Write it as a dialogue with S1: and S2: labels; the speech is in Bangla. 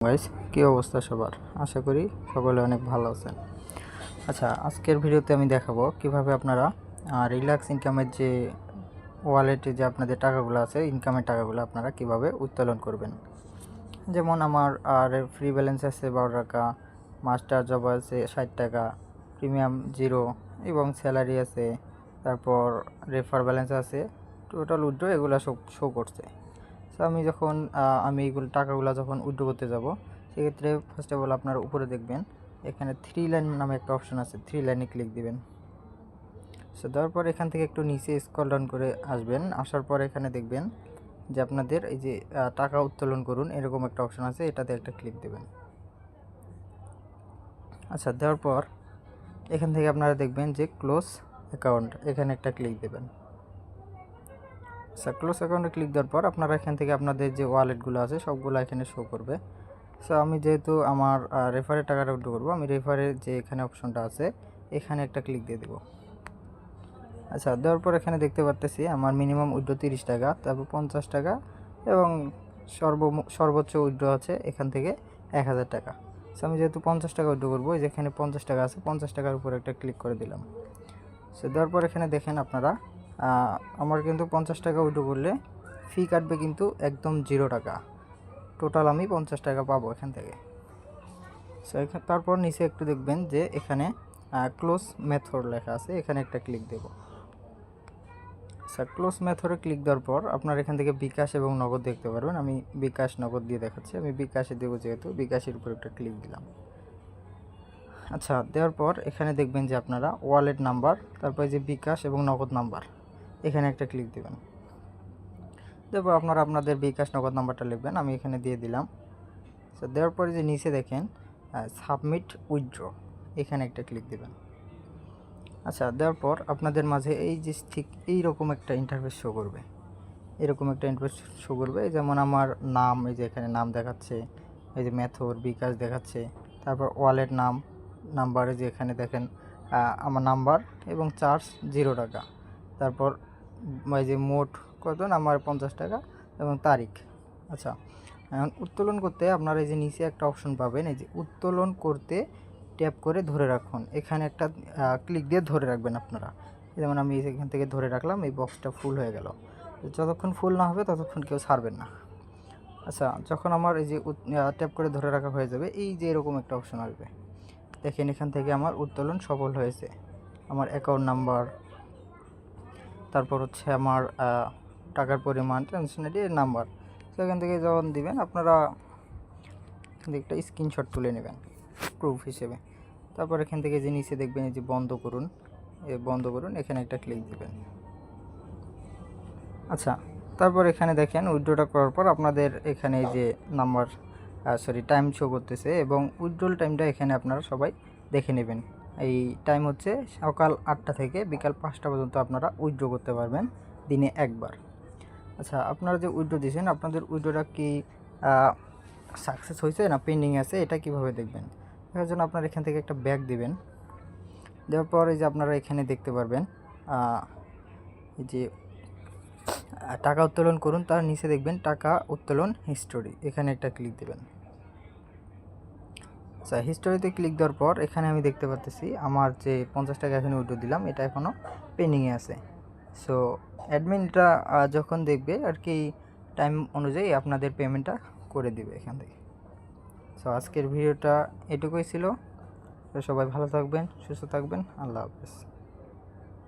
S1: গাইস, কি অবস্থা সবার? আশা করি সকলে অনেক ভালো আছেন। আচ্ছা, আজকের ভিডিওতে আমি দেখাবো কিভাবে আপনারা রিল্যাক্স ইনকামের যে ওয়ালেটে যে আপনাদের টাকাগুলো আছে, ইনকামের টাকাগুলো আপনারা কিভাবে উত্তোলন করবেন। যেমন আমার ফ্রি ব্যালেন্স আছে 12 টাকা, মাস্টার জব আছে 60 টাকা, প্রিমিয়াম 0 এবং স্যালারি আছে, তারপর রেফার ব্যালেন্স আছে, টোটাল উইথড্র এগুলো সব শো করছে। সো আমি এইগুলো টাকাগুলো যখন উইথড্র করতে যাব, সেক্ষেত্রে ফার্স্ট অফ অল আপনারা উপরে দেখবেন এখানে 3 লাইন নামে একটা অপশন আছে, 3 লাইনে ক্লিক দিবেন। সো দেওয়ার পর এখান থেকে একটু নিচে স্ক্রল ডাউন করে আসবেন। আসার পর এখানে দেখবেন যে আপনাদের এই যে টাকা উত্তোলন করুন এরকম একটা অপশন আছে, এটাতে একটা ক্লিক দেবেন। আচ্ছা, দেওয়ার পর এখান থেকে আপনারা দেখবেন যে ক্লোজ অ্যাকাউন্ট, এখানে একটা ক্লিক দেবেন। আচ্ছা, ক্লোজ অ্যাকাউন্টে ক্লিক দেওয়ার পর আপনারা এখান থেকে আপনাদের যে ওয়ালেটগুলো আছে সবগুলো এখানে শো করবে। সো আমি যেহেতু আমার রেফারের টাকাটা উইথড্র করবো, আমি রেফারের যে এখানে অপশনটা আছে এখানে একটা ক্লিক দিয়ে দেবো। আচ্ছা, দেওয়ার পর এখানে দেখতে পাচ্ছি আমার মিনিমাম উইথড্র 30 টাকা, তারপর 50 টাকা এবং সর্বোচ্চ উইথড্র আছে এখান থেকে 1000 টাকা। সো আমি যেহেতু 50 টাকা উইথড্র করবো, যেখানে 50 টাকা আছে 50 টাকার উপর একটা ক্লিক করে দিলাম। সো দেওয়ার পর এখানে দেখেন আপনারা আমার কিন্তু 50 টাকা উইথড্র করলে ফি কাটবে কিন্তু একদম 0 টাকা। টোটাল আমি 50 টাকা পাবো এখান থেকে। সো তারপর নিচে একটু দেখবেন যে এখানে ক্লোজ মেথড লেখা আছে, এখানে একটা ক্লিক দেব। স্যার, ক্লোজ মেথডে ক্লিক দেওয়ার পর আপনার এখান থেকে বিকাশ এবং নগদ দেখতে পারবেন। আমি বিকাশ নগদ দিয়ে দেখাচ্ছি, আমি বিকাশে দেবো, যেহেতু বিকাশের উপর একটা ক্লিক দিলাম। আচ্ছা, দেওয়ার পর এখানে দেখবেন যে আপনারা ওয়ালেট নাম্বার, তারপরে যে বিকাশ এবং নগদ নাম্বার, এখানে একটা ক্লিক দেবেন। তারপর আপনারা আপনাদের বিকাশ নগদ নাম্বারটা লিখবেন, আমি এখানে দিয়ে দিলাম। তো দেওয়ার পরে যে নিচে দেখেন সাবমিট উইথড্র, এখানে একটা ক্লিক দেবেন। আচ্ছা, দেওয়ার পর আপনাদের মাঝে এই যে ঠিক এইরকম একটা ইন্টারফেস শো করবে, এরকম একটা ইন্টারফেস শো করবে। যেমন আমার নাম, এই যে এখানে নাম দেখাচ্ছে, এই যে মেথড বিকাশ দেখাচ্ছে, তারপর ওয়ালেট নাম্বারে যে এখানে দেখেন আমার নাম্বার এবং চার্জ 0 টাকা, তারপর এই যে মোট কত আমার 50 টাকা এবং তারিখ। আচ্ছা, এখন উত্তোলন করতে আপনারা এই যে নিচে একটা অপশন পাবেন, এই যে উত্তোলন করতে ট্যাপ করে ধরে রাখুন, এখানে একটা ক্লিক দিয়ে ধরে রাখবেন আপনারা। যেমন আমি এখান থেকে ধরে রাখলাম, এই বক্সটা ফুল হয়ে গেল। যতক্ষণ ফুল না হবে ততক্ষণ কেউ ছাড়বেন না। আচ্ছা, যখন আমার এই যে ট্যাপ করে ধরে রাখা হয়ে যাবে, এই যে এরকম একটা অপশন আসবে, দেখেন এখান থেকে আমার উত্তোলন সফল হয়েছে। আমার অ্যাকাউন্ট নাম্বার, তারপর হচ্ছে আমার টাকার পরিমাণ, ট্রানজেকশন নাম্বার, সেখান থেকে যখন দিবেন আপনারা একটা স্ক্রিনশট তুলে নেবেন প্রুফ হিসেবে। তারপর এখান থেকে যে নিচে দেখবেন এই যে বন্ধ করুন, এখানে একটা ক্লিক দেবেন। আচ্ছা, তারপর এখানে দেখেন উইথড্রটা করার পর আপনাদের এখানে এই যে নাম্বার টাইম শো করতেছে এবং উইথড্রল টাইমটা এখানে আপনারা সবাই দেখে নেবেন। এই টাইম হচ্ছে সকাল 8টা থেকে বিকাল 5টা পর্যন্ত আপনারা উইথড্র করতে পারবেন দিনে একবার। আচ্ছা, আপনারা যে উইথড্র দিয়েছেন, আপনাদের উইথড্রটা কি সাকসেস হয়েছে না পেন্ডিং আছে, এটা কিভাবে দেখবেন? এর জন্য আপনারা এখান থেকে একটা ব্যাক দিবেন। দেওয়ার পর এই যে আপনারা এখানে দেখতে পারবেন এই যে টাকা উত্তোলন করুন, তার নিচে দেখবেন টাকা উত্তোলন হিস্টোরি, এখানে একটা ক্লিক দেবেন। আচ্ছা, হিস্টোরিতে ক্লিক দেওয়ার পর এখানে আমি দেখতে পাচ্ছি আমার যে 50 টাকা এখানে উইথড্র দিলাম, এটা এখনও পেন্ডিংয়ে আছে। সো অ্যাডমিনটা যখন দেখবে আর কি, টাইম অনুযায়ী আপনাদের পেমেন্টটা করে দিবে এখান থেকে। সো আজকের ভিডিওটা এটুকুই ছিল। সবাই ভালো থাকবেন, সুস্থ থাকবেন, আল্লাহ হাফেজ।